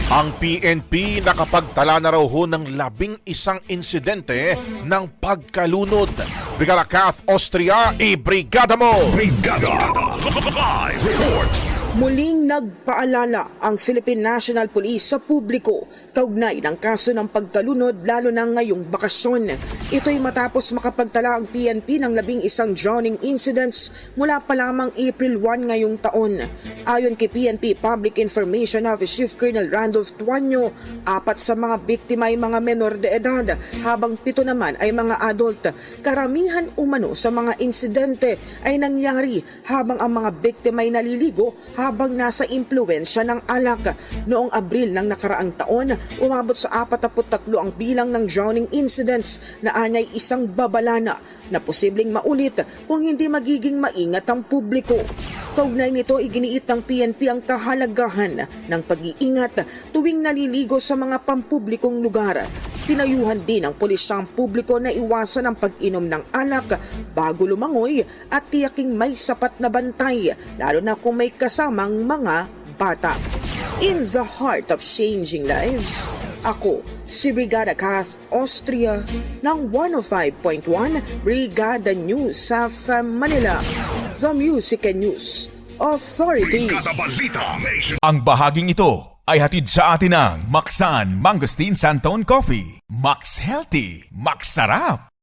Ang PNP nakapagtala na raw ho ng 11 insidente ng pagkalunod. Brigada Kath Austria, ibrigada mo! Brigada Live Report. Muling nagpaalala ang Philippine National Police sa publiko kaugnay ng kaso ng pagkalunod lalo na ngayong bakasyon. Ito'y matapos makapagtala ang PNP ng 11 drowning incidents mula pa lamang April 1 ngayong taon. Ayon kay PNP Public Information Office Chief Colonel Randolph Tuanyo, 4 sa mga biktima ay mga menor de edad habang 7 naman ay mga adult. Karamihan umano sa mga insidente ay nangyari habang ang mga biktima ay naliligo habang nasa impluwensya ng alak. Noong Abril ng nakaraang taon, umabot sa 43 ang bilang ng drowning incidents na anyay isang babalana na posibleng maulit kung hindi magiging maingat ang publiko. Kaugnay nito, iginiit ng PNP ang kahalagahan ng pag-iingat tuwing naliligo sa mga pampublikong lugar. Pinayuhan din ng pulisya ang publiko na iwasan ang pag-inom ng alak bago lumangoy at tiyaking may sapat na bantay, lalo na kung may kasamang mga bata. In the heart of changing lives, ako si Brigada Kath Austria ng 105.1 Brigada News sa Manila, the Music and News Authority. Brigada Balita Nation. Ang bahaging ito ay hatid sa atin ng Maxan Mangosteen Santon Coffee. Max Healthy, Max Sarap.